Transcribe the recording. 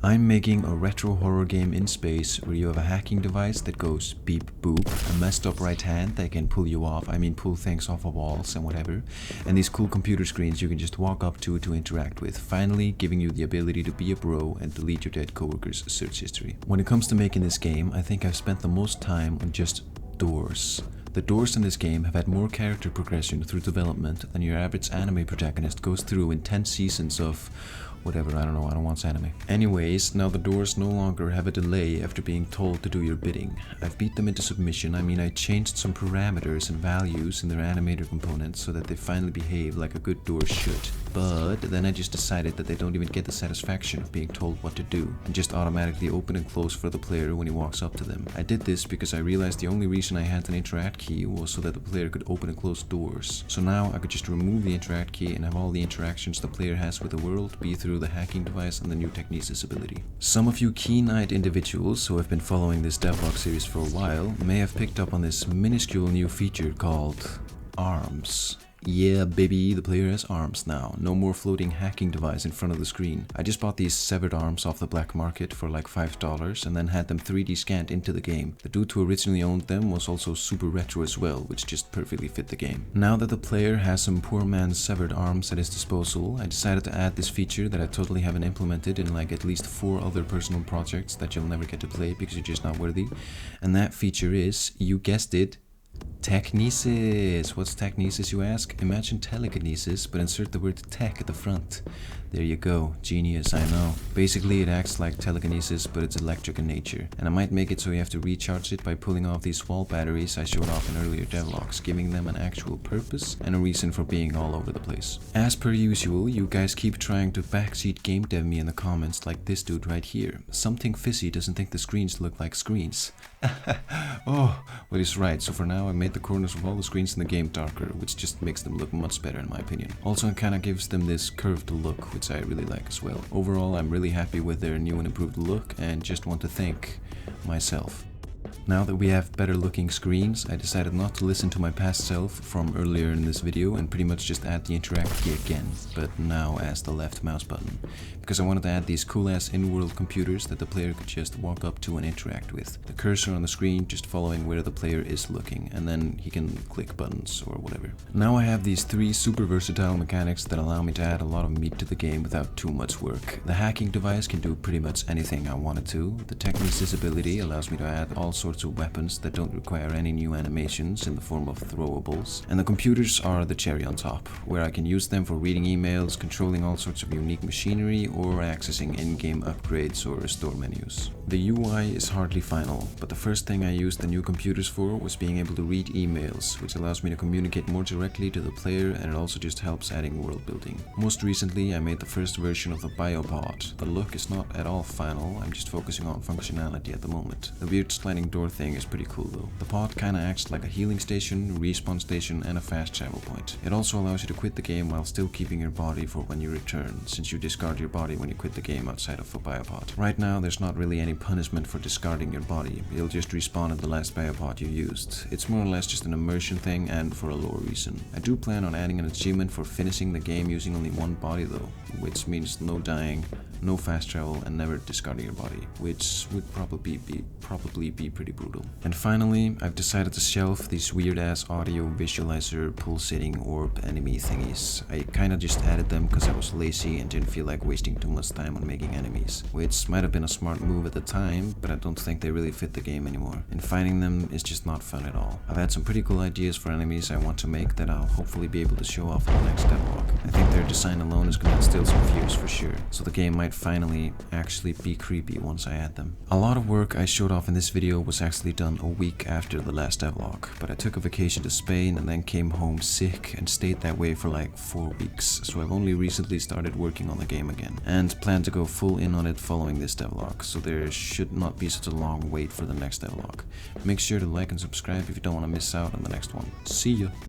I'm making a retro horror game in space where you have a hacking device that goes beep boop, a messed up right hand that can pull you off, pull things off of walls and whatever, and these cool computer screens you can just walk up to interact with, finally giving you the ability to be a bro and delete your dead coworkers' search history. When it comes to making this game, I think I've spent the most time on just doors. The doors in this game have had more character progression through development than your average anime protagonist goes through in 10 seasons of whatever, I don't know, I don't watch anime. Anyways, now the doors no longer have a delay after being told to do your bidding. I've beat them into submission. I changed some parameters and values in their animator components so that they finally behave like a good door should. But then I just decided that they don't even get the satisfaction of being told what to do and just automatically open and close for the player when he walks up to them. I did this because I realized the only reason I had an interact key was so that the player could open and close doors. So now I could just remove the interact key and have all the interactions the player has with the world be through the hacking device and the new Technesis ability. Some of you keen-eyed individuals who have been following this devlog series for a while may have picked up on this minuscule new feature called arms. Yeah baby, the player has arms now, no more floating hacking device in front of the screen. I just bought these severed arms off the black market for like $5 and then had them 3D scanned into the game. The dude who originally owned them was also super retro as well, which just perfectly fit the game. Now that the player has some poor man's severed arms at his disposal, I decided to add this feature that I totally haven't implemented in like at least 4 other personal projects that you'll never get to play because you're just not worthy. And that feature is, you guessed it, Technesis. What's Technesis, you ask? Imagine telekinesis, but insert the word tech at the front. There you go. Genius, I know. Basically, it acts like telekinesis, but it's electric in nature. And I might make it so you have to recharge it by pulling off these wall batteries I showed off in earlier devlogs, giving them an actual purpose and a reason for being all over the place. As per usual, you guys keep trying to backseat game dev me in the comments like this dude right here. Something Fizzy doesn't think the screens look like screens. Oh, well he's right. So for now I made the corners of all the screens in the game darker, which just makes them look much better in my opinion. Also it kinda gives them this curved look, which I really like as well. Overall, I'm really happy with their new and improved look and just want to thank myself. Now that we have better looking screens, I decided not to listen to my past self from earlier in this video and pretty much just add the interact key again, but now as the left mouse button. Because I wanted to add these cool ass in-world computers that the player could just walk up to and interact with. The cursor on the screen just following where the player is looking, and then he can click buttons or whatever. Now I have these 3 super versatile mechanics that allow me to add a lot of meat to the game without too much work. The hacking device can do pretty much anything I want it to. The Technesis ability allows me to add all sorts of weapons that don't require any new animations in the form of throwables. And the computers are the cherry on top, where I can use them for reading emails, controlling all sorts of unique machinery, or accessing in-game upgrades or store menus. The UI is hardly final, but the first thing I used the new computers for was being able to read emails, which allows me to communicate more directly to the player, and it also just helps adding world building. Most recently I made the first version of the biopod. The look is not at all final, I'm just focusing on functionality at the moment. The weird sliding door thing is pretty cool though. The pod kinda acts like a healing station, respawn station, and a fast travel point. It also allows you to quit the game while still keeping your body for when you return, since you discard your body when you quit the game outside of a biopod. Right now there's not really any punishment for discarding your body. You'll just respawn at the last biopod you used. It's more or less just an immersion thing and for a lore reason. I do plan on adding an achievement for finishing the game using only one body though, which means no dying, no fast travel, and never discarding your body, which would probably be pretty brutal. And finally, I've decided to shelf these weird ass audio visualizer pulsating orb enemy thingies. I kinda just added them because I was lazy and didn't feel like wasting too much time on making enemies, which might have been a smart move at the time, but I don't think they really fit the game anymore. And finding them is just not fun at all. I've had some pretty cool ideas for enemies I want to make that I'll hopefully be able to show off in the next devlog. I think their design alone is gonna instill some fears for sure, so the game might finally actually be creepy once I add them. A lot of work I showed off in this video was actually done a week after the last devlog, but I took a vacation to Spain and then came home sick and stayed that way for like 4 weeks, so I've only recently started working on the game again, and plan to go full in on it following this devlog, so there should not be such a long wait for the next devlog. Make sure to like and subscribe if you don't want to miss out on the next one. See ya!